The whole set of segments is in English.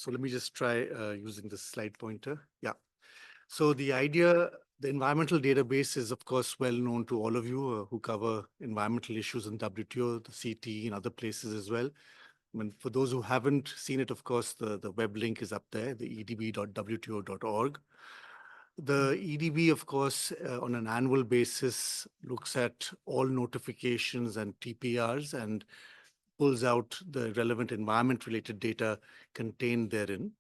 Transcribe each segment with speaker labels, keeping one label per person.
Speaker 1: So let me just try using this slide pointer. Yeah. So the idea, the environmental database is, of course, well known to all of you who cover environmental issues in WTO, the CT, and other places as well. I mean, for those who haven't seen it, of course, the web link is up there, the edb.wto.org. The EDB, of course, on an annual basis, looks at all notifications and TPRs and pulls out the relevant environment-related data contained therein.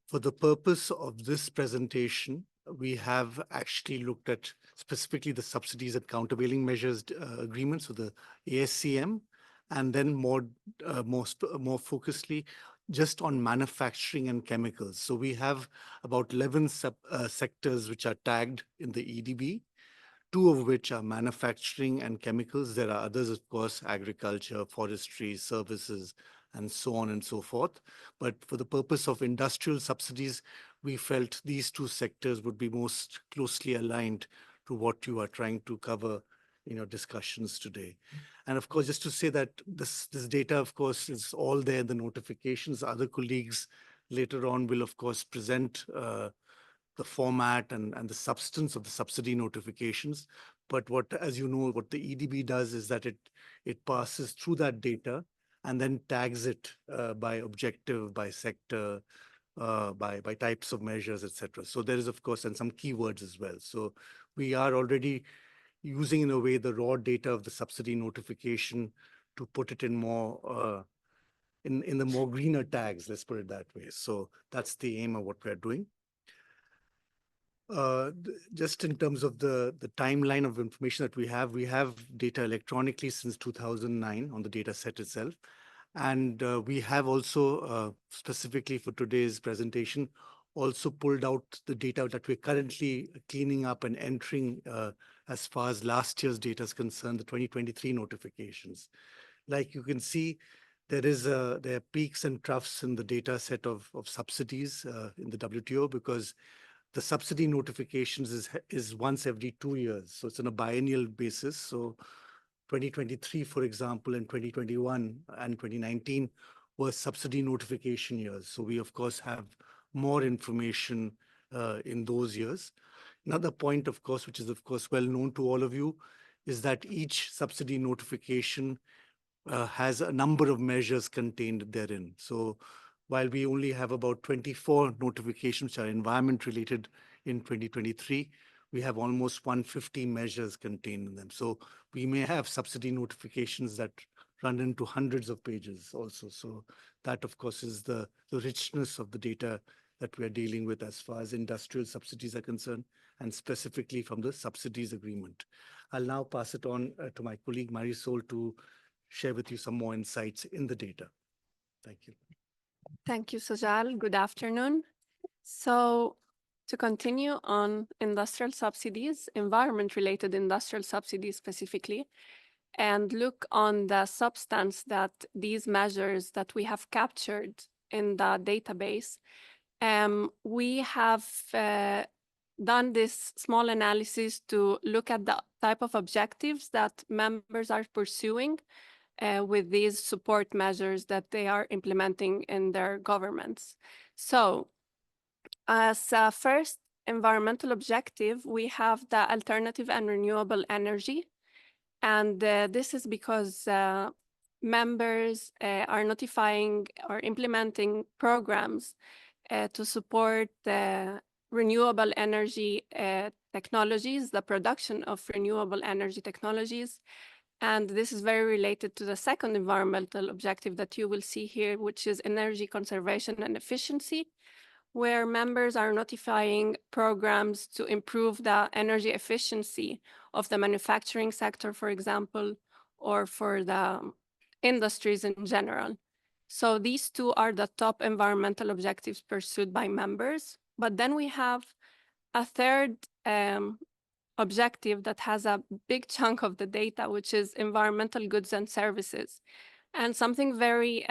Speaker 1: For the purpose of this presentation, we have actually looked at specifically the subsidies and countervailing measures agreement, so the ASCM, and then more focusedly just on manufacturing and chemicals. So we have about 11 sectors which are tagged in the EDB, 2 of which are manufacturing and chemicals. There are others, of course, agriculture, forestry, services, and so on and so forth. But for the purpose of industrial subsidies, we felt these 2 sectors would be most closely aligned to what you are trying to cover in your discussions today. And of course, just to say that this data, of course, is all there in the notifications. Other colleagues later on will, of course, present the format and the substance of the subsidy notifications. But what, as you know, what the EDB does is that it passes through that data and then tags it by objective, by sector, by types of measures, etc. So there is, of course, and some keywords as well. So we are already using, in a way, the raw data of the subsidy notification to put it in more, in the more greener tags, let's put it that way. So that's the aim of what we're doing. Just in terms of the timeline of information that we have data electronically since 2009 on the data set itself. And we have also, specifically for today's presentation, also pulled out the data that we're currently cleaning up and entering as far as last year's data is concerned, the 2023 notifications. Like you can see, there are peaks and troughs in the data set of subsidies in the WTO, because the subsidy notifications is once every 2 years. So it's on a biennial basis. So 2023, for example, and 2021 and 2019 were subsidy notification years. So we, of course, have more information in those years. Another point, of course, which is, of course, well known to all of you, is that each subsidy notification has a number of measures contained therein. So while we only have about 24 notifications which are environment related in 2023, we have almost 150 measures contained in them. So we may have subsidy notifications that run into hundreds of pages also. So that, of course, is the richness of the data that we are dealing with as far as industrial subsidies are concerned, and specifically from the subsidies agreement. I'll now pass it on to my colleague Marisol to share with you some more insights in the data. Thank you.
Speaker 2: Thank you, Sajal. Good afternoon. So to continue on industrial subsidies, environment-related industrial subsidies specifically, and look on the substance that these measures that we have captured in the database, we have done this small analysis to look at the type of objectives that members are pursuing with these support measures that they are implementing in their governments. So as a first environmental objective, we have the alternative and renewable energy. And this is because members are notifying or implementing programs to support renewable energy technologies, the production of renewable energy technologies. And this is very related to the second environmental objective that you will see here, which is energy conservation and efficiency, where members are notifying programs to improve the energy efficiency of the manufacturing sector, for example, or for the industries in general. So these 2 are the top environmental objectives pursued by members. But then we have a third objective that has a big chunk of the data, which is environmental goods and services. And something very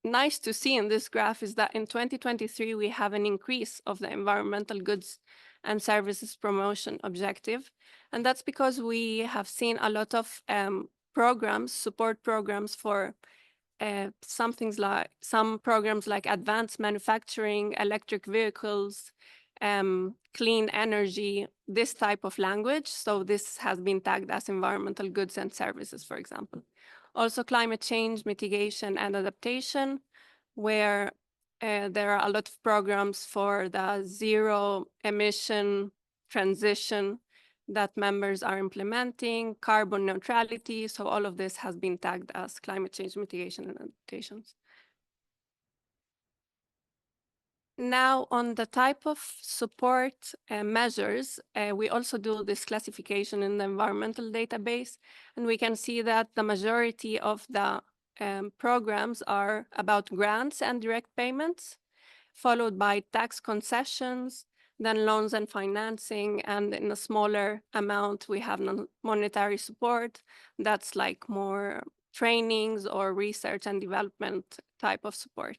Speaker 2: nice to see in this graph is that in 2023, we have an increase of the environmental goods and services promotion objective. And that's because we have seen a lot of programs, support programs for some programs like advanced manufacturing, electric vehicles, clean energy, this type of language. So this has been tagged as environmental goods and services, for example. Also climate change mitigation and adaptation, where there are a lot of programs for the zero emission transition that members are implementing, carbon neutrality. So all of this has been tagged as climate change mitigation and adaptations. Now, on the type of support measures, we also do this classification in the environmental database, and we can see that the majority of the programs are about grants and direct payments, followed by tax concessions, then loans and financing, and in a smaller amount, we have monetary support. That's like more trainings or research and development type of support.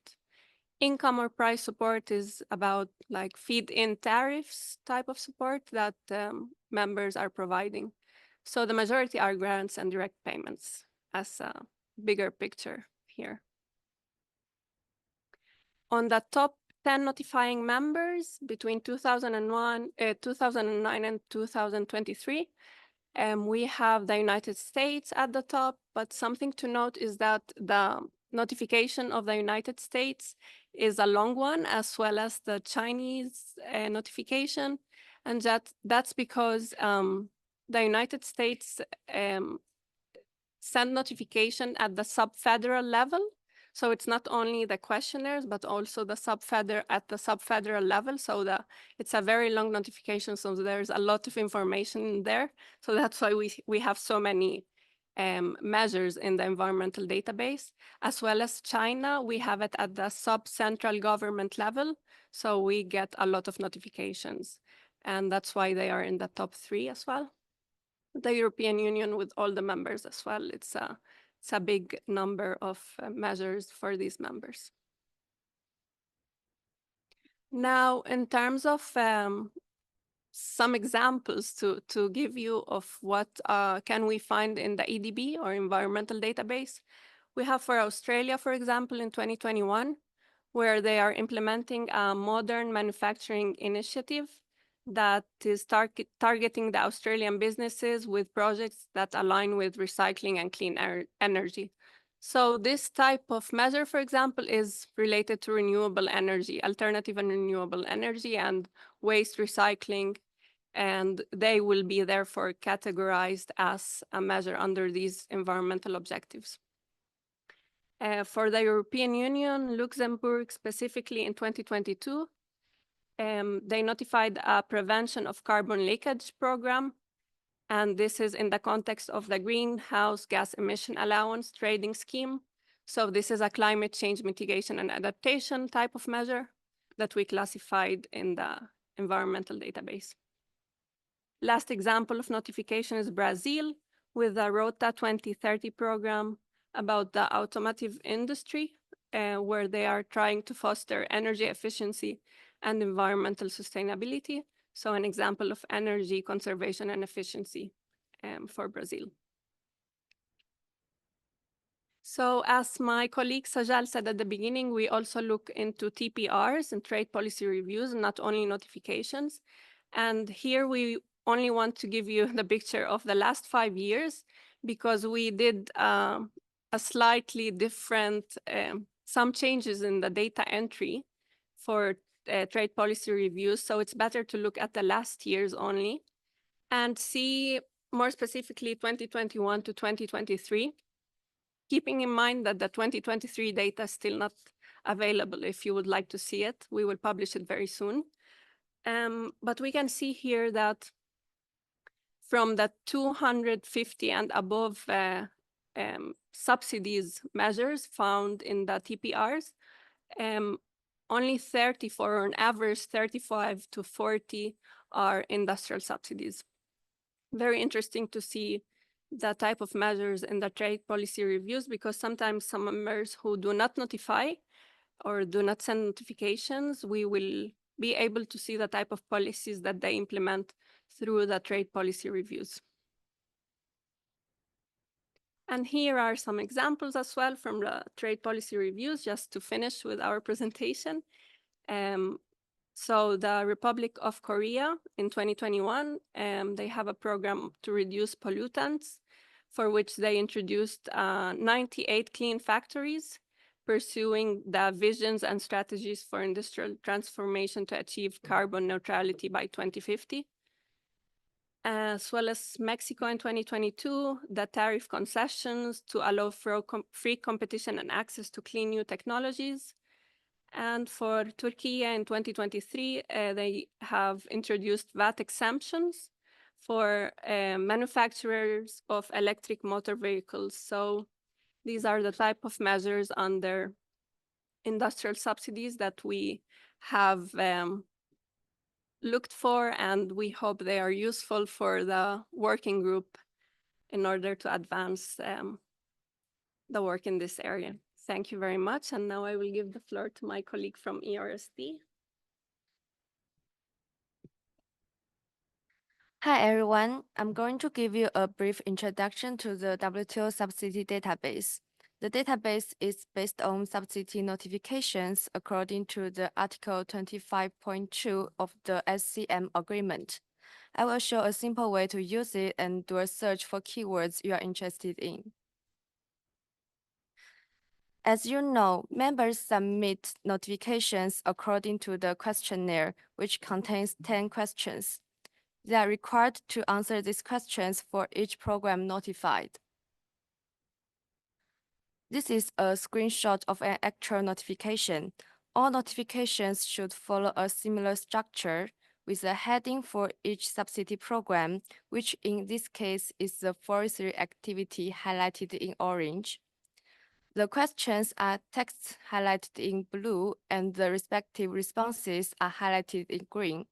Speaker 2: Income or price support is about like feed-in tariffs type of support that members are providing. So the majority are grants and direct payments as a bigger picture here. On the top 10 notifying members between 2009 and 2023, we have the United States at the top, but something to note is that the notification of the United States is a long one, as well as the Chinese notification. And that's because the United States send notification at the sub-federal level. So it's not only the questionnaires, but also the at the sub-federal level. So it's a very long notification. So there's a lot of information in there. So that's why we have so many measures in the environmental database. As well as China, we have it at the sub-central government level. So we get a lot of notifications. And that's why they are in the top 3 as well. The European Union with all the members as well. It's a big number of measures for these members. Now, in terms of some examples to give you of what can we find in the EDB or environmental database, we have for Australia, for example, in 2021, where they are implementing a modern manufacturing initiative that is targeting the Australian businesses with projects that align with recycling and clean energy. So this type of measure, for example, is related to renewable energy, alternative and renewable energy and waste recycling, and they will be therefore categorized as a measure under these environmental objectives. For the European Union, Luxembourg specifically in 2022, they notified a prevention of carbon leakage program. And this is in the context of the greenhouse gas emission allowance trading scheme. So this is a climate change mitigation and adaptation type of measure that we classified in the environmental database. Last example of notification is Brazil with the Rota 2030 program about the automotive industry, where they are trying to foster energy efficiency and environmental sustainability. So an example of energy conservation and efficiency for Brazil. So as my colleague Sajal said at the beginning, we also look into TPRs and trade policy reviews, not only notifications. And here we only want to give you the picture of the last 5 years, because we did a slightly different, some changes in the data entry for trade policy reviews. So it's better to look at the last years only and see more specifically 2021 to 2023, keeping in mind that the 2023 data is still not available. If you would like to see it, we will publish it very soon. But we can see here that from the 250 and above subsidies measures found in the TPRs, only 34, or on average 35 to 40 are industrial subsidies. Very interesting to see the type of measures in the trade policy reviews, because sometimes some members who do not notify or do not send notifications, we will be able to see the type of policies that they implement through the trade policy reviews. And here are some examples as well from the trade policy reviews, just to finish with our presentation. So the Republic of Korea in 2021, they have a program to reduce pollutants, for which they introduced 98 clean factories, pursuing the visions and strategies for industrial transformation to achieve carbon neutrality by 2050. As well as Mexico in 2022, the tariff concessions to allow free competition and access to clean new technologies. And for Turkey in 2023, they have introduced VAT exemptions for manufacturers of electric motor vehicles. So these are the type of measures under industrial subsidies that we have looked for, and we hope they are useful for the working group in order to advance the work in this area. Thank you very much. And now I will give the floor to my colleague from ERSD.
Speaker 3: Hi, everyone. I'm going to give you a brief introduction to the WTO subsidy database. The database is based on subsidy notifications according to the Article 25.2 of the SCM agreement. I will show a simple way to use it and do a search for keywords you are interested in. As you know, members submit notifications according to the questionnaire, which contains 10 questions. They are required to answer these questions for each program notified. This is a screenshot of an actual notification. All notifications should follow a similar structure with a heading for each subsidy program, which in this case is the forestry activity highlighted in orange. The questions are text highlighted in blue and the respective responses are highlighted in green.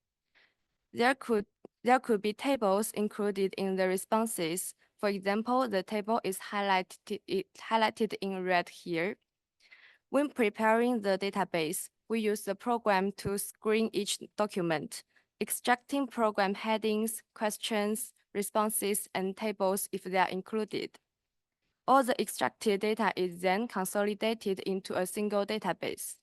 Speaker 3: There could be tables included in the responses. For example, the table is highlighted in red here. When preparing the database, we use the program to screen each document, extracting program headings, questions, responses, and tables if they are included. All the extracted data is then consolidated into a single database.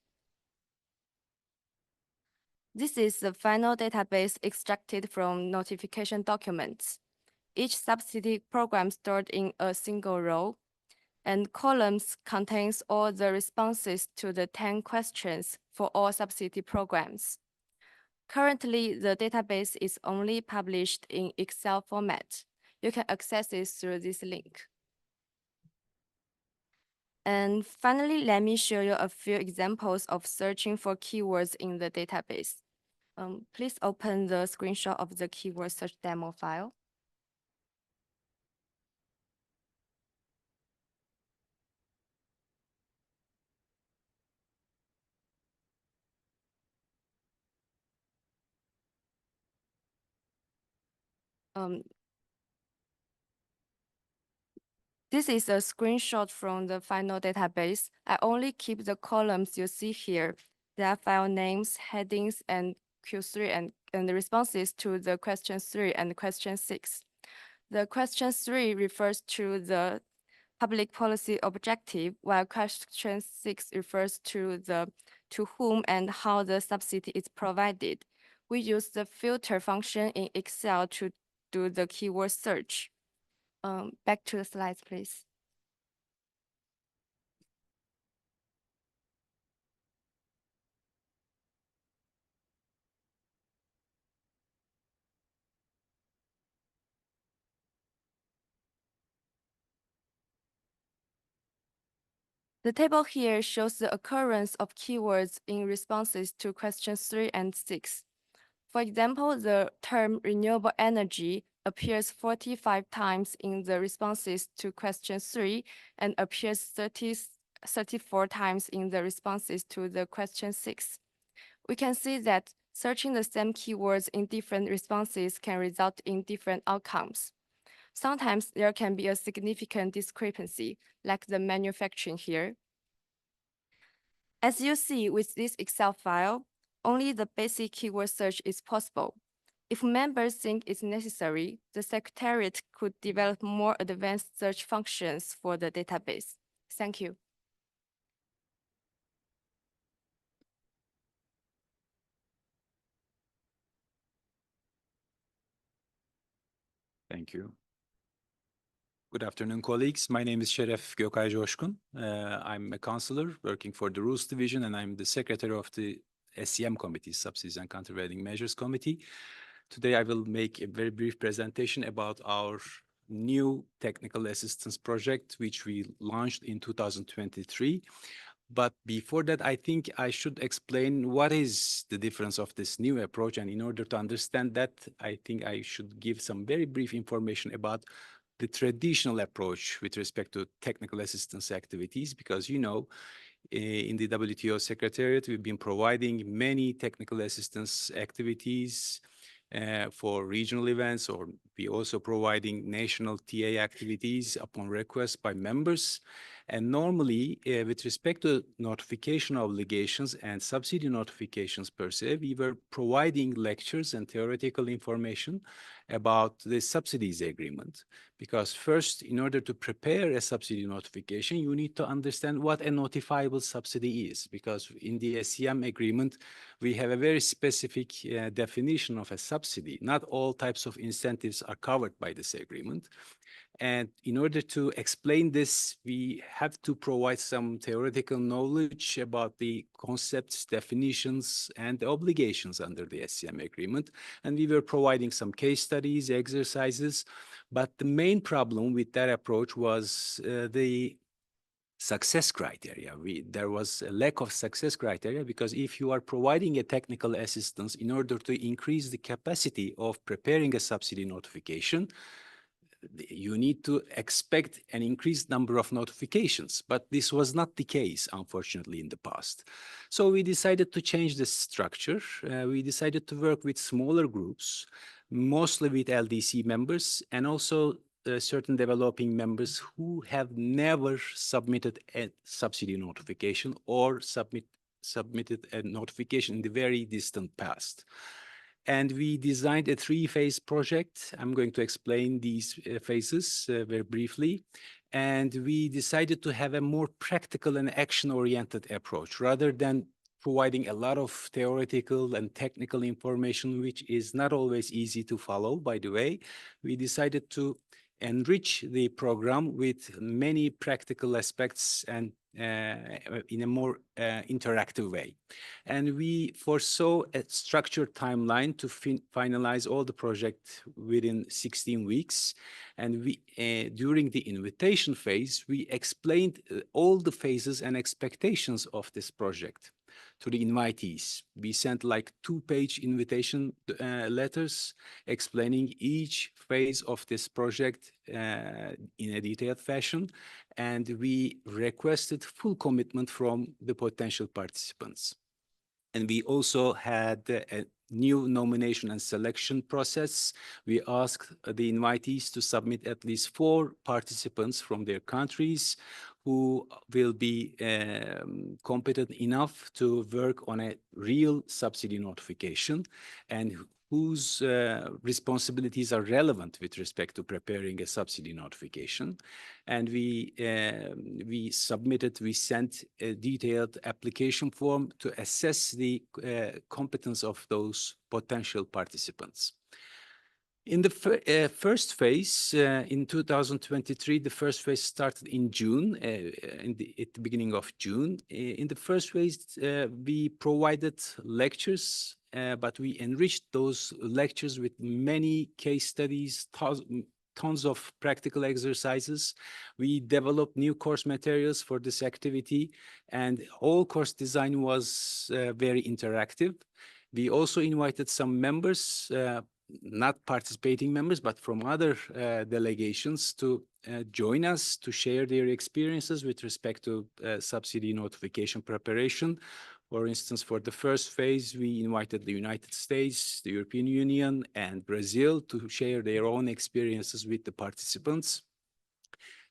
Speaker 3: This is the final database extracted from notification documents. Each subsidy program stored in a single row, and columns contains all the responses to the 10 questions for all subsidy programs. Currently, the database is only published in Excel format. You can access it through this link. And finally, let me show you a few examples of searching for keywords in the database. Please open the screenshot of the keyword search demo file. This is a screenshot from the final database. I only keep the columns you see here. There are file names, headings, and Q3 and the responses to the question 3 and question 6. The question 3 refers to the public policy objective, while question 6 refers to whom and how the subsidy is provided. We use the filter function in Excel to do the keyword search. Back to the slides, please. The table here shows the occurrence of keywords in responses to questions 3 and 6. For example, the term renewable energy appears 45 times in the responses to question 3 and appears 34 times in the responses to the question 6. We can see that searching the same keywords in different responses can result in different outcomes. Sometimes there can be a significant discrepancy, like the manufacturing here. As you see with this Excel file, only the basic keyword search is possible. If members think it's necessary, the Secretariat could develop more advanced search functions for the database. Thank you.
Speaker 4: Thank you. Good afternoon, colleagues. My name is Şeref Gökay Coşkun. I'm a counselor working for the Rules Division, and I'm the secretary of the SCM Committee, Subsidies and Countervailing Measures Committee. Today, I will make a very brief presentation about our new technical assistance project, which we launched in 2023. But before that, I think I should explain what is the difference of this new approach. And in order to understand that, I think I should give some very brief information about the traditional approach with respect to technical assistance activities, because, you know, in the WTO Secretariat, we've been providing many technical assistance activities for regional events, or we also providing national TA activities upon request by members. And normally, with respect to notification obligations and subsidy notifications per se, we were providing lectures and theoretical information about the subsidies agreement. Because first, in order to prepare a subsidy notification, you need to understand what a notifiable subsidy is. Because in the SCM agreement, we have a very specific definition of a subsidy. Not all types of incentives are covered by this agreement. And in order to explain this, we have to provide some theoretical knowledge about the concepts, definitions, and obligations under the SCM agreement. And we were providing some case studies, exercises. But the main problem with that approach was the success criteria. There was a lack of success criteria, because if you are providing a technical assistance in order to increase the capacity of preparing a subsidy notification, you need to expect an increased number of notifications, but this was not the case, unfortunately, in the past. So we decided to change the structure. We decided to work with smaller groups, mostly with LDC members, and also certain developing members who have never submitted a subsidy notification or submitted a notification in the very distant past. And we designed a three-phase project. I'm going to explain these phases very briefly. And we decided to have a more practical and action-oriented approach, rather than providing a lot of theoretical and technical information, which is not always easy to follow, by the way. We decided to enrich the program with many practical aspects and in a more interactive way. And we foresaw a structured timeline to finalize all the project within 16 weeks. And we, during the invitation phase, we explained all the phases and expectations of this project to the invitees. We sent like 2-page invitation letters explaining each phase of this project in a detailed fashion. And we requested full commitment from the potential participants. And we also had a new nomination and selection process. We asked the invitees to submit at least 4 participants from their countries who will be competent enough to work on a real subsidy notification and whose responsibilities are relevant with respect to preparing a subsidy notification. And we sent a detailed application form to assess the competence of those potential participants. In the first phase, in 2023, the first phase started in June, at the beginning of June. In the first phase, we provided lectures, but we enriched those lectures with many case studies, tons of practical exercises. We developed new course materials for this activity, and whole course design was very interactive. We also invited some members, not participating members, but from other delegations to join us to share their experiences with respect to subsidy notification preparation. For instance, for the first phase, we invited the United States, the European Union, and Brazil to share their own experiences with the participants.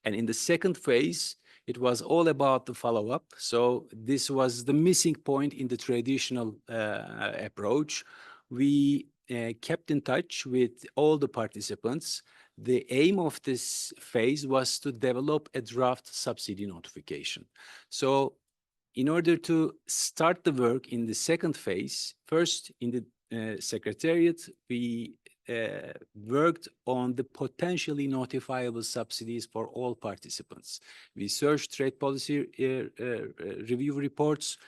Speaker 4: And in the second phase, it was all about the follow-up. So this was the missing point in the traditional approach. We kept in touch with all the participants. The aim of this phase was to develop a draft subsidy notification. So in order to start the work in the second phase, first in the Secretariat, we worked on the potentially notifiable subsidies for all participants. We searched trade policy review reports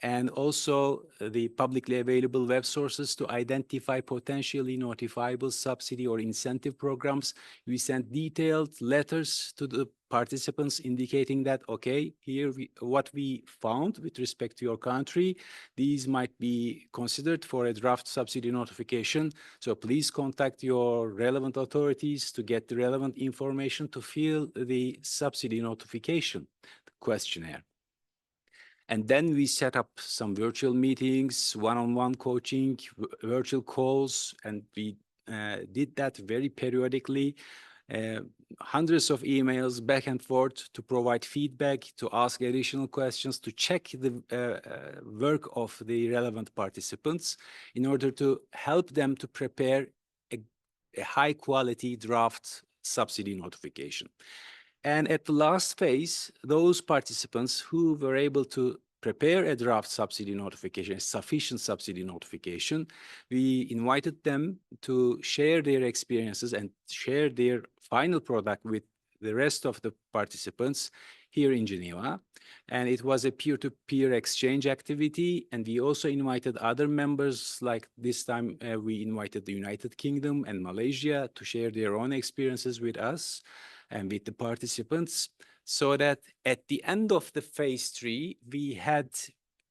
Speaker 4: and also the publicly available web sources to identify potentially notifiable subsidy or incentive programs. We sent detailed letters to the participants indicating that, okay, here what we found with respect to your country, these might be considered for a draft subsidy notification. So please contact your relevant authorities to get the relevant information to fill the subsidy notification questionnaire. And then we set up some virtual meetings, one-on-one coaching, virtual calls, and we did that very periodically. Hundreds of emails back and forth to provide feedback, to ask additional questions, to check the work of the relevant participants in order to help them to prepare a high-quality draft subsidy notification. And at the last phase, those participants who were able to prepare a draft subsidy notification, a sufficient subsidy notification, we invited them to share their experiences and share their final product with the rest of the participants here in Geneva. And it was a peer-to-peer exchange activity. And we also invited other members, like this time we invited the United Kingdom and Malaysia to share their own experiences with us and with the participants, so that at the end of the phase 3, we had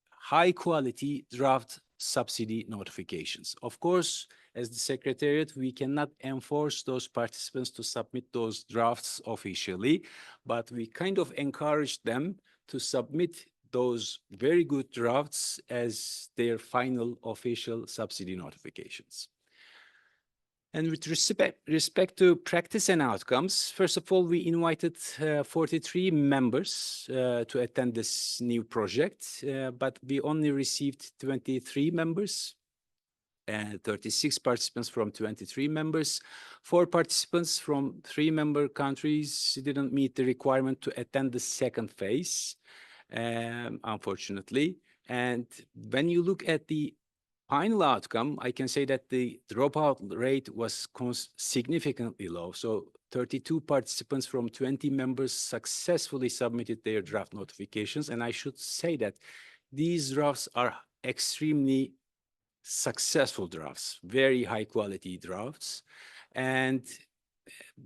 Speaker 4: high quality draft subsidy notifications. Of course, as the Secretariat, we cannot enforce those participants to submit those drafts officially, but we kind of encourage them to submit those very good drafts as their final official subsidy notifications. And with respect to practice and outcomes, first of all, we invited 43 members to attend this new project, but we only received 23 members, 36 participants from 23 members. 4 participants from 3 member countries didn't meet the requirement to attend the second phase, unfortunately. And when you look at the final outcome, I can say that the dropout rate was significantly low. So 32 participants from 20 members successfully submitted their draft notifications. And I should say that these drafts are extremely successful drafts, very high quality drafts. And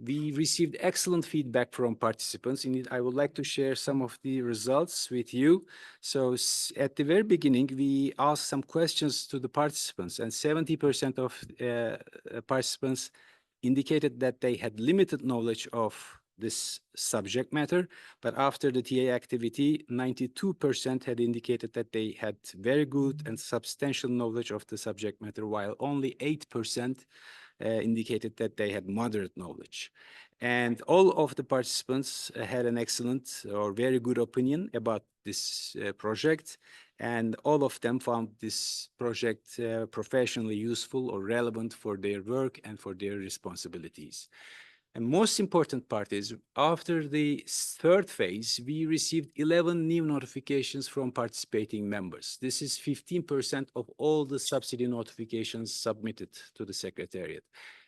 Speaker 4: we received excellent feedback from participants. Indeed, I would like to share some of the results with you. So at the very beginning, we asked some questions to the participants, and 70% of participants indicated that they had limited knowledge of this subject matter. But after the TA activity, 92% had indicated that they had very good and substantial knowledge of the subject matter, while only 8% indicated that they had moderate knowledge. And all of the participants had an excellent or very good opinion about this project. And all of them found this project professionally useful or relevant for their work and for their responsibilities. And most important part is, after the third phase, we received 11 new notifications from participating members. This is 15% of all the subsidy notifications submitted to the Secretariat.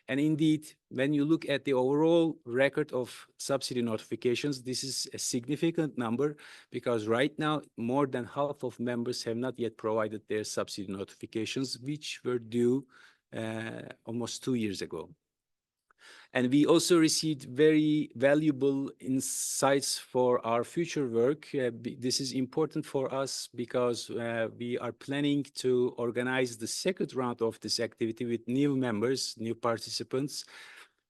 Speaker 4: And indeed, when you look at the overall record of subsidy notifications, this is a significant number, because right now, more than half of members have not yet provided their subsidy notifications, which were due almost 2 years ago. And we also received very valuable insights for our future work. This is important for us because we are planning to organize the second round of this activity with new members, new participants,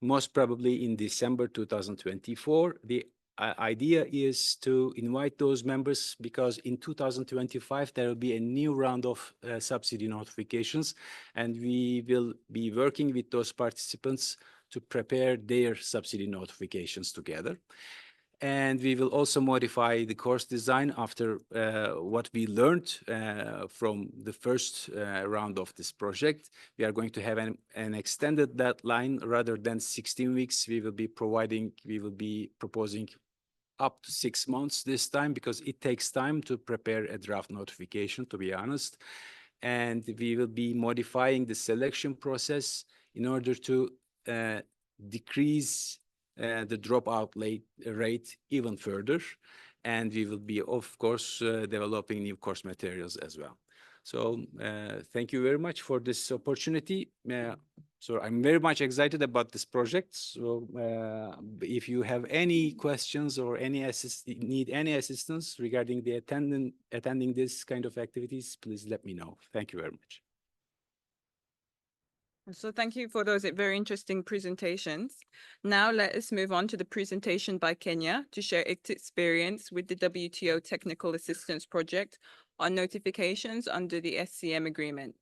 Speaker 4: most probably in December 2024. The idea is to invite those members because in 2025, there will be a new round of subsidy notifications, and we will be working with those participants to prepare their subsidy notifications together. And we will also modify the course design after what we learned from the first round of this project. We are going to have an extended deadline rather than 16 weeks. We will be proposing up to 6 months this time, because it takes time to prepare a draft notification, to be honest. And we will be modifying the selection process in order to decrease the dropout rate even further. And we will be, of course, developing new course materials as well. So thank you very much for this opportunity. So I'm very much excited about this project. So if you have any questions or need any assistance regarding the attending this kind of activities, please let me know. Thank you very much.
Speaker 5: So thank you for those very interesting presentations. Now let us move on to the presentation by Kenya to share its experience with the WTO Technical Assistance Project on notifications under the SCM agreement.